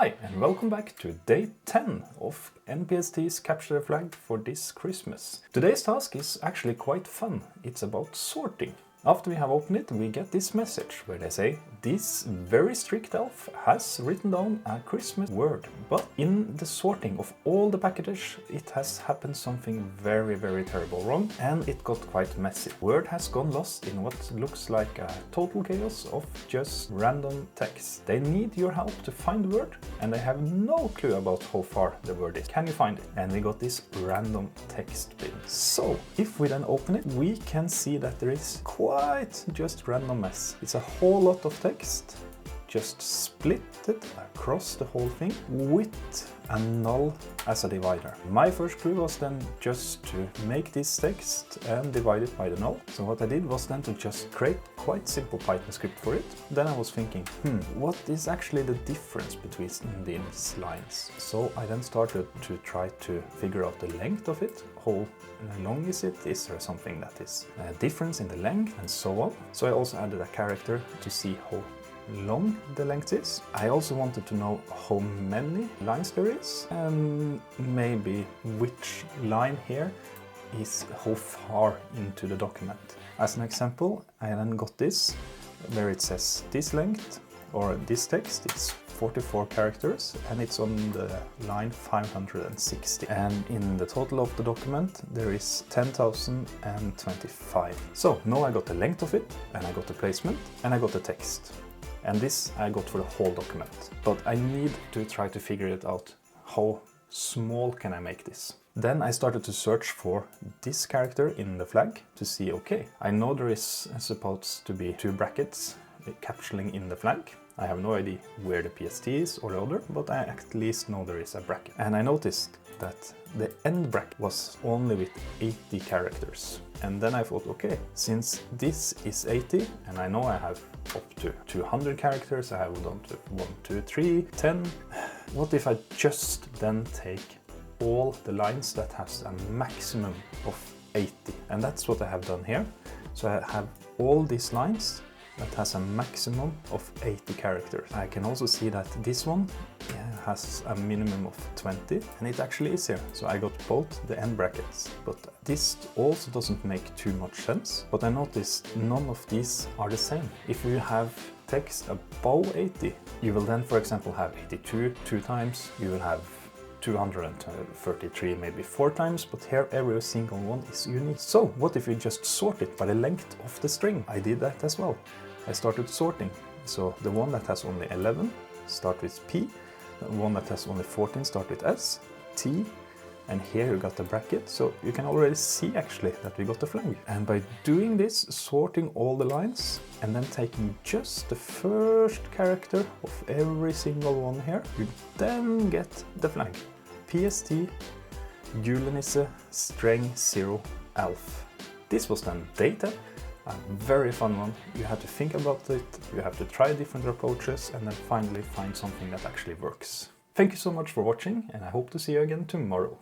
Hi and welcome back to day 10 of NPST's Capture the Flag for this Christmas. Today's task is actually quite fun. It's about sorting. After we have opened it, we get this message where they say, this very strict elf has written down a Christmas word, but in the sorting of all the packages, it has happened something very terrible wrong, and it got quite messy. Word has gone lost in what looks like a total chaos of just random text. They need your help to find the word, and they have no clue about how far the word is. Can you find it? And we got this random text bin. So, if we then open it, we can see that there is quite just random mess. It's a whole lot of text, just split it across the whole thing with a null as a divider. My first clue was then just to make this text and divide it by the null. So what I did was then to just create quite simple Python script for it. Then I was thinking, what is actually the difference between these lines? So I then started to try to figure out the length of it. How long is it? Is there something that is a difference in the length and so on? So I also added a character to see how long the length is. I also wanted to know how many lines there is and maybe which line here is how far into the document. As an example, I then got this where it says this length or this text is 44 characters and it's on the line 560, and in the total of the document there is 10,025. So now I got the length of it, and I got the placement, and I got the text. And this I got for the whole document. But I need to try to figure it out. How small can I make this? Then I started to search for this character in the flag to see, okay, I know there is supposed to be 2 brackets capturing in the flag. I have no idea where the PST is or the other, but I at least know there is a bracket. And I noticed that the end bracket was only with 80 characters. And then I thought, okay, since this is 80, and I know I have up to 200 characters, I have done to 1, 2, 3, 10. What if I just then take all the lines that has a maximum of 80? And that's what I have done here. So I have all these lines that has a maximum of 80 characters. I can also see that this one has a minimum of 20, and it actually is here. So I got both the end brackets, but this also doesn't make too much sense. But I noticed none of these are the same. If you have text above 80, you will then, for example, have 82 2 times, you will have 233 maybe 4 times, but here every single one is unique. So what if you just sort it by the length of the string? I did that as well. I started sorting. So the one that has only 11 start with P, the one that has only 14 start with S, T, and here you got the bracket. So you can already see actually that we got the flag. And by doing this, sorting all the lines and then taking just the first character of every single one here, you then get the flag. PST julenisse strenge 0 alv. This was then data. A very fun one. You have to think about it, you have to try different approaches, and then finally find something that actually works. Thank you so much for watching, and I hope to see you again tomorrow.